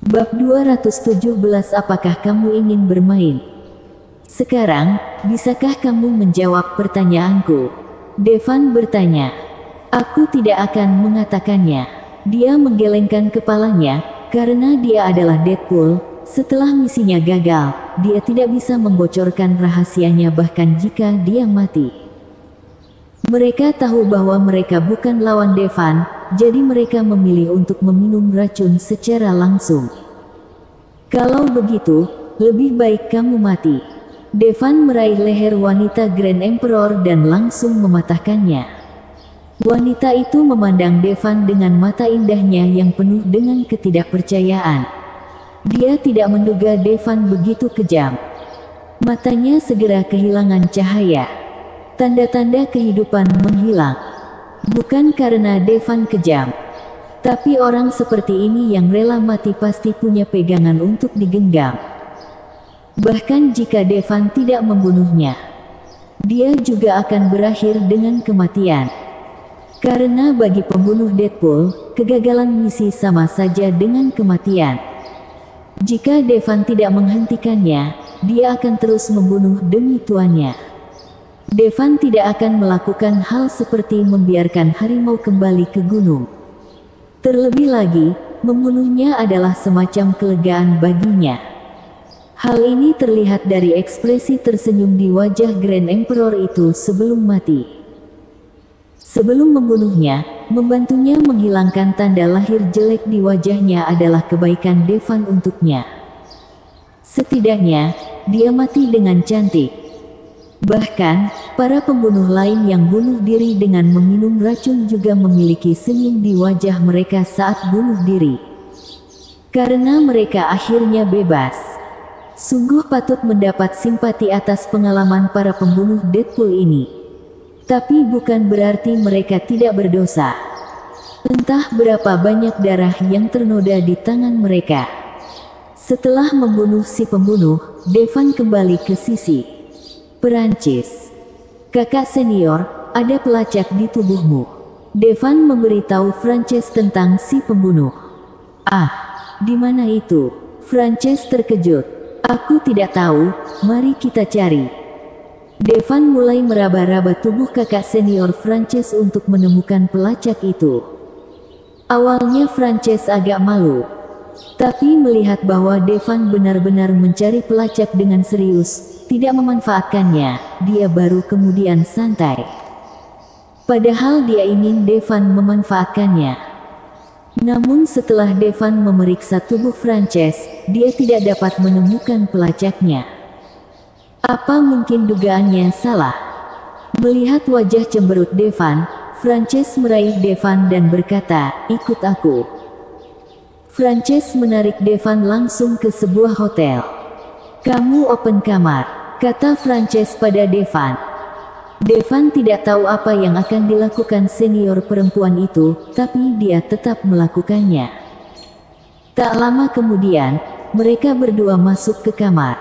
Bab 217. Apakah kamu ingin bermain? Sekarang, bisakah kamu menjawab pertanyaanku? Devan bertanya. Aku tidak akan mengatakannya. Dia menggelengkan kepalanya, karena dia adalah Deadpool. Setelah misinya gagal, dia tidak bisa membocorkan rahasianya bahkan jika dia mati. Mereka tahu bahwa mereka bukan lawan Devan, jadi mereka memilih untuk meminum racun secara langsung. Kalau begitu, lebih baik kamu mati. Devan meraih leher wanita Grand Emperor dan langsung mematahkannya. Wanita itu memandang Devan dengan mata indahnya yang penuh dengan ketidakpercayaan. Dia tidak menduga Devan begitu kejam. Matanya segera kehilangan cahaya. Tanda-tanda kehidupan menghilang. Bukan karena Devan kejam, tapi orang seperti ini yang rela mati pasti punya pegangan untuk digenggam. Bahkan jika Devan tidak membunuhnya, dia juga akan berakhir dengan kematian. Karena bagi pembunuh Deadpool, kegagalan misi sama saja dengan kematian. Jika Devan tidak menghentikannya, dia akan terus membunuh demi tuannya. Devan tidak akan melakukan hal seperti membiarkan harimau kembali ke gunung. Terlebih lagi, membunuhnya adalah semacam kelegaan baginya. Hal ini terlihat dari ekspresi tersenyum di wajah Grand Emperor itu sebelum mati. Sebelum membunuhnya, membantunya menghilangkan tanda lahir jelek di wajahnya adalah kebaikan Devan untuknya. Setidaknya, dia mati dengan cantik. Bahkan, para pembunuh lain yang bunuh diri dengan meminum racun juga memiliki senyum di wajah mereka saat bunuh diri. Karena mereka akhirnya bebas. Sungguh patut mendapat simpati atas pengalaman para pembunuh Deadpool ini. Tapi bukan berarti mereka tidak berdosa. Entah berapa banyak darah yang ternoda di tangan mereka. Setelah membunuh si pembunuh, Devan kembali ke sisi Perancis. Kakak senior, ada pelacak di tubuhmu. Devan memberitahu Frances tentang si pembunuh. Ah, di mana itu? Frances terkejut. Aku tidak tahu, mari kita cari. Devan mulai meraba-raba tubuh kakak senior Frances untuk menemukan pelacak itu. Awalnya Frances agak malu. Tapi melihat bahwa Devan benar-benar mencari pelacak dengan serius, tidak memanfaatkannya, dia baru kemudian santai. Padahal dia ingin Devan memanfaatkannya. Namun setelah Devan memeriksa tubuh Frances, dia tidak dapat menemukan pelacaknya. Apa mungkin dugaannya salah? Melihat wajah cemberut Devan, Frances meraih Devan dan berkata, "Ikut aku." Frances menarik Devan langsung ke sebuah hotel. "Kamu open kamar," kata Frances pada Devan. Devan tidak tahu apa yang akan dilakukan senior perempuan itu, tapi dia tetap melakukannya. Tak lama kemudian, mereka berdua masuk ke kamar.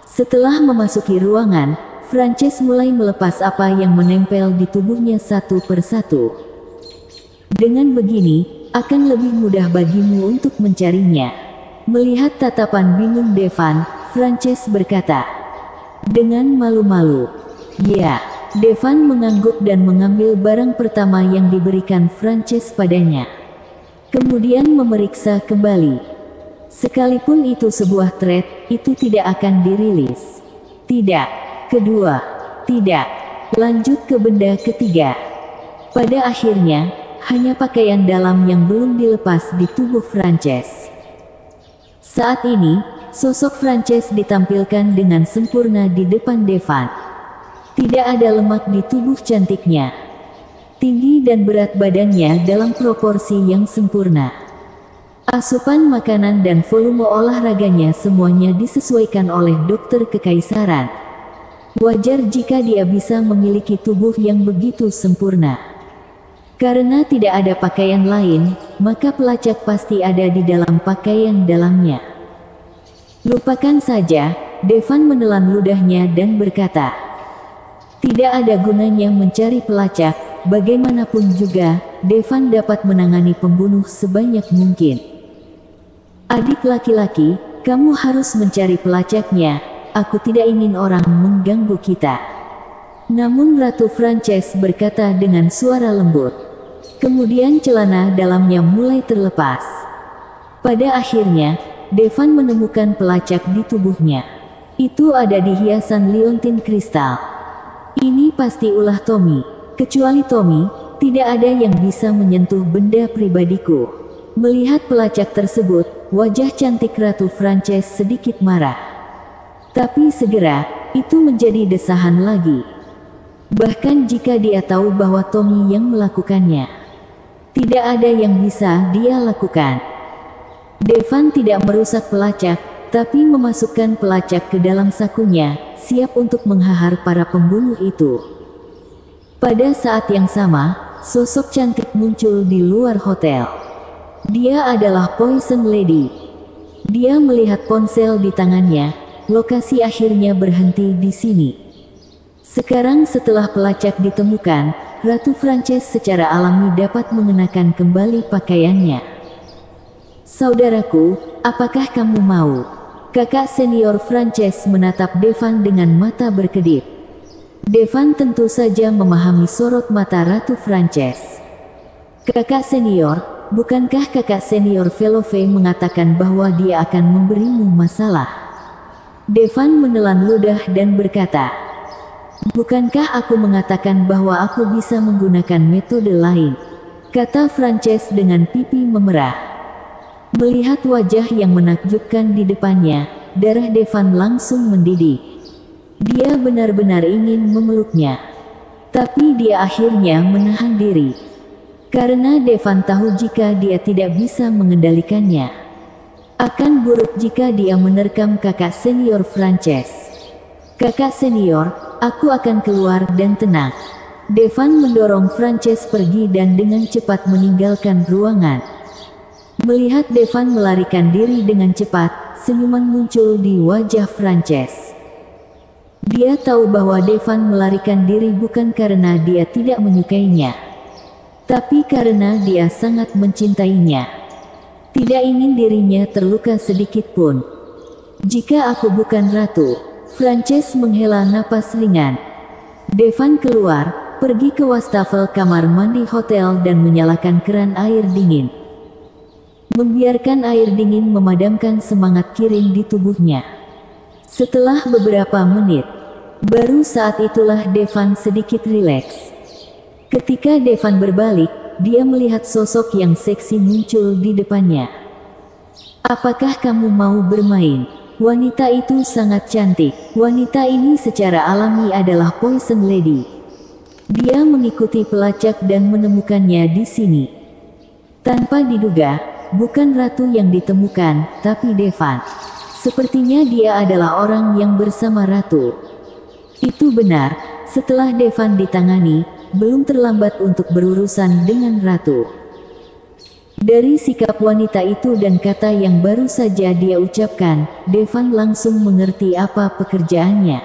Setelah memasuki ruangan, Frances mulai melepas apa yang menempel di tubuhnya satu persatu. Dengan begini, akan lebih mudah bagimu untuk mencarinya. Melihat tatapan bingung Devan, Frances berkata dengan malu-malu, "Ya." Devan mengangguk dan mengambil barang pertama yang diberikan Frances padanya. Kemudian memeriksa kembali. Sekalipun itu sebuah thread, itu tidak akan dirilis. Tidak. Kedua. Tidak. Lanjut ke benda ketiga. Pada akhirnya, hanya pakaian dalam yang belum dilepas di tubuh Frances. Saat ini, sosok Frances ditampilkan dengan sempurna di depan Devan. Tidak ada lemak di tubuh cantiknya. Tinggi dan berat badannya dalam proporsi yang sempurna. Asupan makanan dan volume olahraganya semuanya disesuaikan oleh dokter kekaisaran. Wajar jika dia bisa memiliki tubuh yang begitu sempurna. Karena tidak ada pakaian lain, maka pelacak pasti ada di dalam pakaian dalamnya. Lupakan saja, Devan menelan ludahnya dan berkata, "Tidak ada gunanya mencari pelacak, bagaimanapun juga, Devan dapat menangani pembunuh sebanyak mungkin." Adik laki-laki, kamu harus mencari pelacaknya. Aku tidak ingin orang mengganggu kita. Namun Ratu Frances berkata dengan suara lembut. Kemudian celana dalamnya mulai terlepas. Pada akhirnya, Devan menemukan pelacak di tubuhnya. Itu ada di hiasan liontin kristal. Ini pasti ulah Tommy. Kecuali Tommy, tidak ada yang bisa menyentuh benda pribadiku. Melihat pelacak tersebut, wajah cantik Ratu Frances sedikit marah. Tapi segera, itu menjadi desahan lagi. Bahkan jika dia tahu bahwa Tommy yang melakukannya, tidak ada yang bisa dia lakukan. Devan tidak merusak pelacak, tapi memasukkan pelacak ke dalam sakunya, siap untuk menghahar para pembunuh itu. Pada saat yang sama, sosok cantik muncul di luar hotel. Dia adalah Poison Lady. Dia melihat ponsel di tangannya. Lokasi akhirnya berhenti di sini. Sekarang setelah pelacak ditemukan, Ratu Frances secara alami dapat mengenakan kembali pakaiannya. Saudaraku, apakah kamu mau? Kakak senior Frances menatap Devan dengan mata berkedip. Devan tentu saja memahami sorot mata Ratu Frances. Kakak senior, bukankah kakak senior Velove mengatakan bahwa dia akan memberimu masalah? Devan menelan ludah dan berkata, bukankah aku mengatakan bahwa aku bisa menggunakan metode lain? Kata Frances dengan pipi memerah. Melihat wajah yang menakjubkan di depannya, darah Devan langsung mendidih. Dia benar-benar ingin memeluknya. Tapi dia akhirnya menahan diri. Karena Devan tahu jika dia tidak bisa mengendalikannya, akan buruk jika dia menerkam kakak senior Frances. Kakak senior, aku akan keluar dan tenang. Devan mendorong Frances pergi dan dengan cepat meninggalkan ruangan. Melihat Devan melarikan diri dengan cepat, senyuman muncul di wajah Frances. Dia tahu bahwa Devan melarikan diri bukan karena dia tidak menyukainya, tapi karena dia sangat mencintainya. Tidak ingin dirinya terluka sedikit pun. Jika aku bukan ratu, Frances menghela napas ringan. Devan keluar, pergi ke wastafel kamar mandi hotel dan menyalakan keran air dingin. Membiarkan air dingin memadamkan semangat Kirin di tubuhnya. Setelah beberapa menit, baru saat itulah Devan sedikit rileks. Ketika Devan berbalik, dia melihat sosok yang seksi muncul di depannya. Apakah kamu mau bermain? Wanita itu sangat cantik. Wanita ini secara alami adalah Poison Lady. Dia mengikuti pelacak dan menemukannya di sini. Tanpa diduga, bukan ratu yang ditemukan, tapi Devan. Sepertinya dia adalah orang yang bersama ratu. Itu benar, setelah Devan ditangani, belum terlambat untuk berurusan dengan ratu. Dari sikap wanita itu dan kata yang baru saja dia ucapkan, Devan langsung mengerti apa pekerjaannya.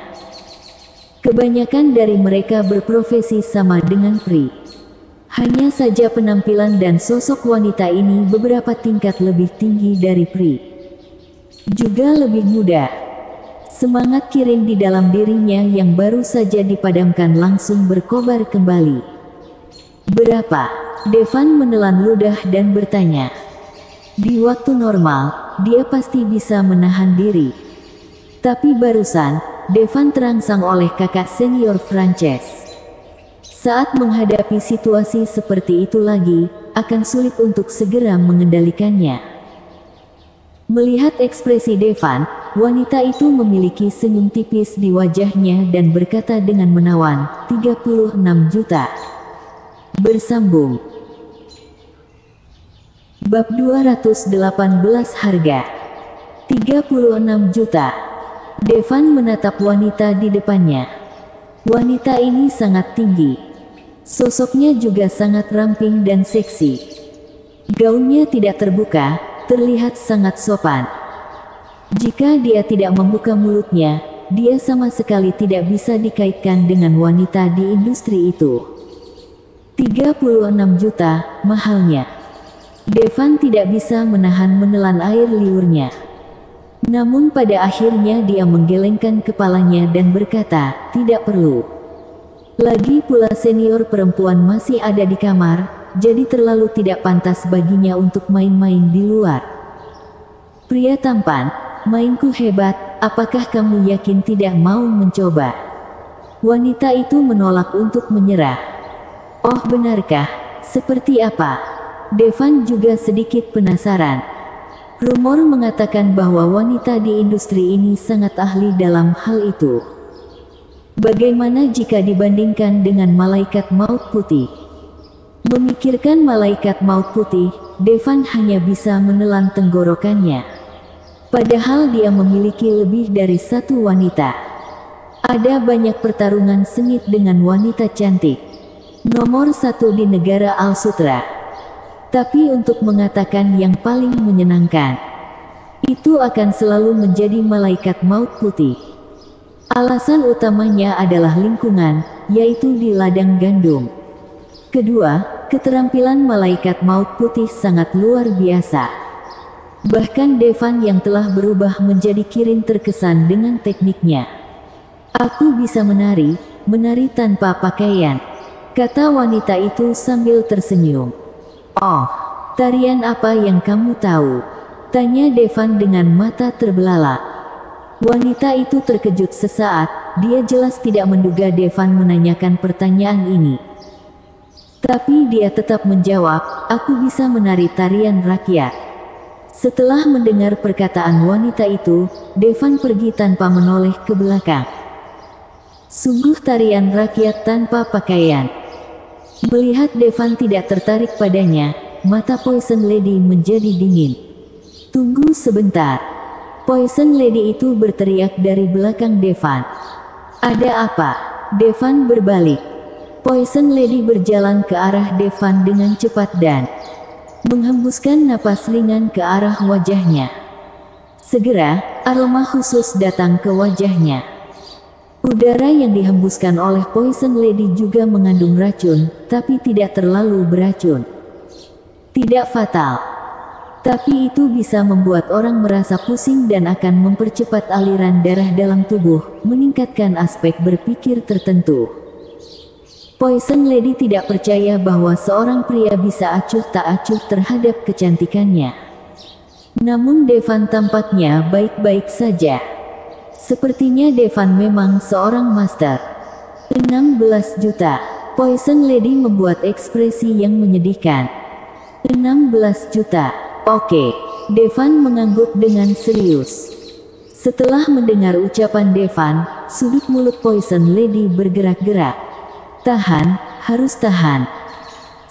Kebanyakan dari mereka berprofesi sama dengan Pri. Hanya saja penampilan dan sosok wanita ini beberapa tingkat lebih tinggi dari Pri. Juga lebih muda. Semangat Kirin di dalam dirinya yang baru saja dipadamkan langsung berkobar kembali. Berapa? Devan menelan ludah dan bertanya. Di waktu normal, dia pasti bisa menahan diri. Tapi barusan, Devan terangsang oleh kakak senior Frances. Saat menghadapi situasi seperti itu lagi, akan sulit untuk segera mengendalikannya. Melihat ekspresi Devan, wanita itu memiliki senyum tipis di wajahnya dan berkata dengan menawan, 36 juta. Bersambung. Bab 218 harga. 36 juta. Devan menatap wanita di depannya. Wanita ini sangat tinggi. Sosoknya juga sangat ramping dan seksi. Gaunnya tidak terbuka, terlihat sangat sopan. Jika dia tidak membuka mulutnya, dia sama sekali tidak bisa dikaitkan dengan wanita di industri itu. 36 juta, mahalnya. Devan tidak bisa menahan menelan air liurnya. Namun pada akhirnya dia menggelengkan kepalanya dan berkata, tidak perlu. Lagi pula senior perempuan masih ada di kamar, jadi terlalu tidak pantas baginya untuk main-main di luar. Pria tampan, mainku hebat, apakah kamu yakin tidak mau mencoba? Wanita itu menolak untuk menyerah. Oh benarkah? Seperti apa? Devan juga sedikit penasaran. Rumor mengatakan bahwa wanita di industri ini sangat ahli dalam hal itu. Bagaimana jika dibandingkan dengan malaikat maut putih? Memikirkan malaikat maut putih, Devan hanya bisa menelan tenggorokannya. Padahal dia memiliki lebih dari satu wanita. Ada banyak pertarungan sengit dengan wanita cantik. Nomor 1 di negara Al-Sutra. Tapi untuk mengatakan yang paling menyenangkan, itu akan selalu menjadi malaikat maut putih. Alasan utamanya adalah lingkungan, yaitu di ladang gandum. Kedua, keterampilan malaikat maut putih sangat luar biasa. Bahkan Devan yang telah berubah menjadi Kirin terkesan dengan tekniknya. Aku bisa menari tanpa pakaian, kata wanita itu sambil tersenyum. Oh, tarian apa yang kamu tahu? Tanya Devan dengan mata terbelalak. Wanita itu terkejut sesaat, dia jelas tidak menduga Devan menanyakan pertanyaan ini. Tapi dia tetap menjawab, aku bisa menari tarian rakyat. Setelah mendengar perkataan wanita itu, Devan pergi tanpa menoleh ke belakang. Sungguh tarian rakyat tanpa pakaian. Melihat Devan tidak tertarik padanya, mata Poison Lady menjadi dingin. Tunggu sebentar. Poison Lady itu berteriak dari belakang Devan. Ada apa? Devan berbalik. Poison Lady berjalan ke arah Devan dengan cepat dan menghembuskan napas ringan ke arah wajahnya. Segera, aroma khusus datang ke wajahnya. Udara yang dihembuskan oleh Poison Lady juga mengandung racun, tapi tidak terlalu beracun. Tidak fatal. Tapi itu bisa membuat orang merasa pusing dan akan mempercepat aliran darah dalam tubuh, meningkatkan aspek berpikir tertentu. Poison Lady tidak percaya bahwa seorang pria bisa acuh tak acuh terhadap kecantikannya. Namun Devan tampaknya baik-baik saja. Sepertinya Devan memang seorang master. 16 juta. Poison Lady membuat ekspresi yang menyedihkan. 16 juta. Oke. Devan mengangguk dengan serius. Setelah mendengar ucapan Devan, sudut mulut Poison Lady bergerak-gerak. Tahan, harus tahan.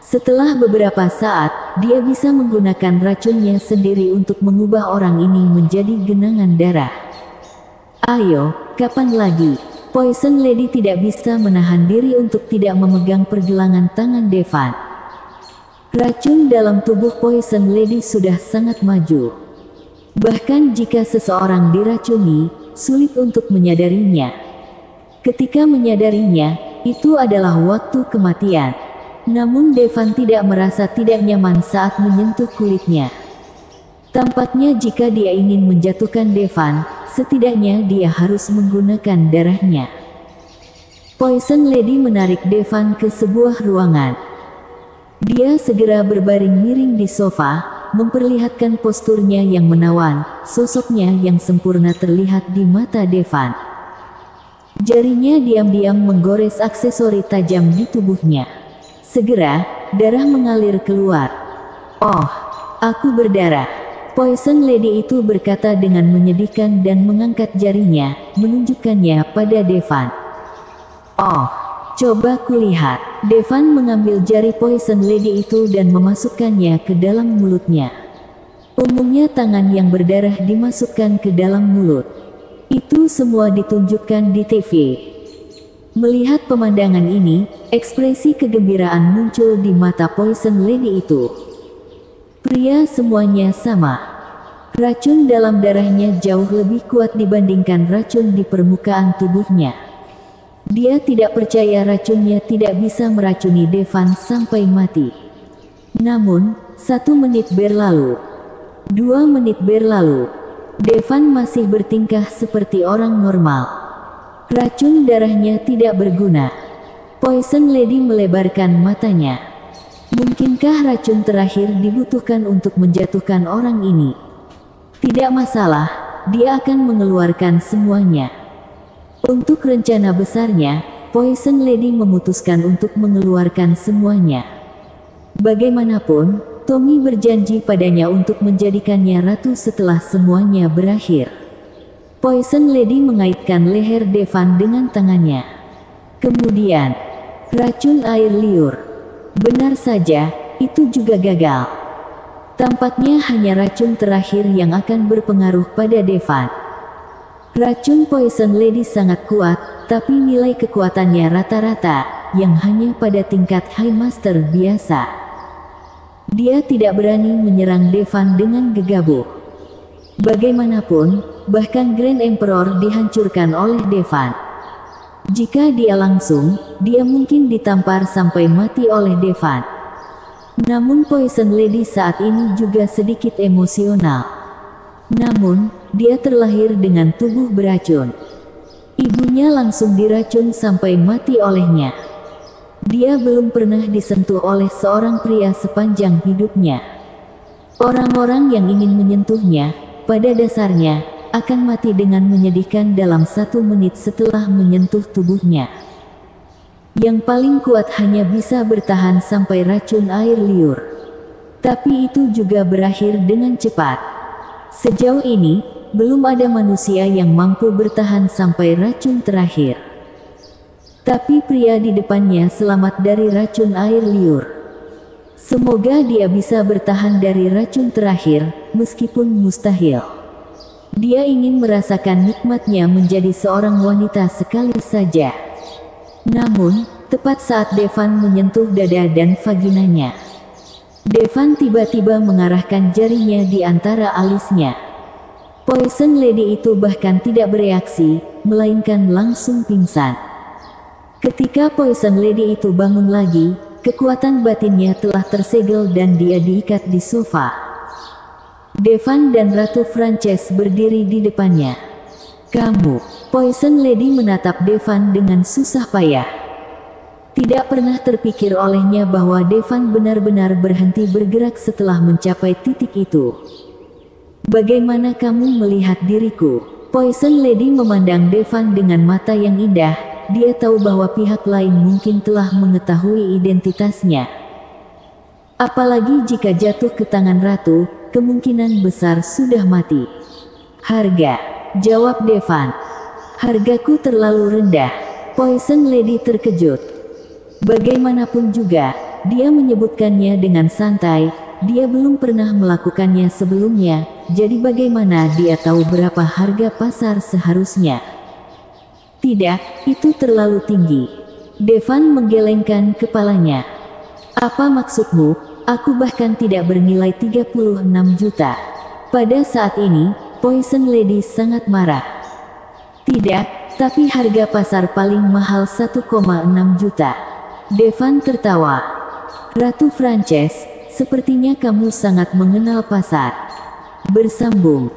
Setelah beberapa saat, dia bisa menggunakan racunnya sendiri untuk mengubah orang ini menjadi genangan darah. Ayo, kapan lagi? Poison Lady tidak bisa menahan diri untuk tidak memegang pergelangan tangan Devan. Racun dalam tubuh Poison Lady sudah sangat maju. Bahkan jika seseorang diracuni, sulit untuk menyadarinya. Ketika menyadarinya, itu adalah waktu kematian. Namun Devan tidak merasa tidak nyaman saat menyentuh kulitnya. Tampaknya jika dia ingin menjatuhkan Devan, setidaknya dia harus menggunakan darahnya. Poison Lady menarik Devan ke sebuah ruangan. Dia segera berbaring miring di sofa, memperlihatkan posturnya yang menawan, sosoknya yang sempurna terlihat di mata Devan. Jarinya diam-diam menggores aksesori tajam di tubuhnya. Segera, darah mengalir keluar. Oh, aku berdarah. Poison Lady itu berkata dengan menyedihkan dan mengangkat jarinya, menunjukkannya pada Devan. Oh, coba kulihat. Devan mengambil jari Poison Lady itu dan memasukkannya ke dalam mulutnya. Umumnya tangan yang berdarah dimasukkan ke dalam mulut. Itu semua ditunjukkan di TV. Melihat pemandangan ini, ekspresi kegembiraan muncul di mata Poison Lady itu. Pria semuanya sama. Racun dalam darahnya jauh lebih kuat dibandingkan racun di permukaan tubuhnya. Dia tidak percaya racunnya tidak bisa meracuni Devan sampai mati. Namun, 1 menit berlalu. 2 menit berlalu. Devan masih bertingkah seperti orang normal. Racun darahnya tidak berguna. Poison Lady melebarkan matanya. Mungkinkah racun terakhir dibutuhkan untuk menjatuhkan orang ini? Tidak masalah, dia akan mengeluarkan semuanya. Untuk rencana besarnya, Poison Lady memutuskan untuk mengeluarkan semuanya. Bagaimanapun, Tommy berjanji padanya untuk menjadikannya ratu setelah semuanya berakhir. Poison Lady mengaitkan leher Devan dengan tangannya. Kemudian, racun air liur. Benar saja, itu juga gagal. Tampaknya hanya racun terakhir yang akan berpengaruh pada Devan. Racun Poison Lady sangat kuat, tapi nilai kekuatannya rata-rata, yang hanya pada tingkat High Master biasa. Dia tidak berani menyerang Devan dengan gegabah. Bagaimanapun, bahkan Grand Emperor dihancurkan oleh Devan. Jika dia langsung, dia mungkin ditampar sampai mati oleh Devan. Namun Poison Lady saat ini juga sedikit emosional. Namun, dia terlahir dengan tubuh beracun. Ibunya langsung diracun sampai mati olehnya. Dia belum pernah disentuh oleh seorang pria sepanjang hidupnya. Orang-orang yang ingin menyentuhnya, pada dasarnya, akan mati dengan menyedihkan dalam 1 menit setelah menyentuh tubuhnya. Yang paling kuat hanya bisa bertahan sampai racun air liur. Tapi itu juga berakhir dengan cepat. Sejauh ini, belum ada manusia yang mampu bertahan sampai racun terakhir. Tapi pria di depannya selamat dari racun air liur. Semoga dia bisa bertahan dari racun terakhir, meskipun mustahil. Dia ingin merasakan nikmatnya menjadi seorang wanita sekali saja. Namun, tepat saat Devan menyentuh dada dan vaginanya, Devan tiba-tiba mengarahkan jarinya di antara alisnya. Poison Lady itu bahkan tidak bereaksi, melainkan langsung pingsan. Ketika Poison Lady itu bangun lagi, kekuatan batinnya telah tersegel dan dia diikat di sofa. Devan dan Ratu Frances berdiri di depannya. "Kamu." Poison Lady menatap Devan dengan susah payah. Tidak pernah terpikir olehnya bahwa Devan benar-benar berhenti bergerak setelah mencapai titik itu. "Bagaimana kamu melihat diriku?" Poison Lady memandang Devan dengan mata yang indah. Dia tahu bahwa pihak lain mungkin telah mengetahui identitasnya. Apalagi jika jatuh ke tangan ratu, kemungkinan besar sudah mati. "Harga," jawab Devan. "Hargaku terlalu rendah." Poison Lady terkejut. Bagaimanapun juga, dia menyebutkannya dengan santai. Dia belum pernah melakukannya sebelumnya, jadi bagaimana dia tahu berapa harga pasar seharusnya? "Tidak, itu terlalu tinggi." Devan menggelengkan kepalanya. "Apa maksudmu? Aku bahkan tidak bernilai 36 juta. Pada saat ini, Poison Lady sangat marah. "Tidak, tapi harga pasar paling mahal 1,6 juta. Devan tertawa. "Ratu Frances, sepertinya kamu sangat mengenal pasar." Bersambung.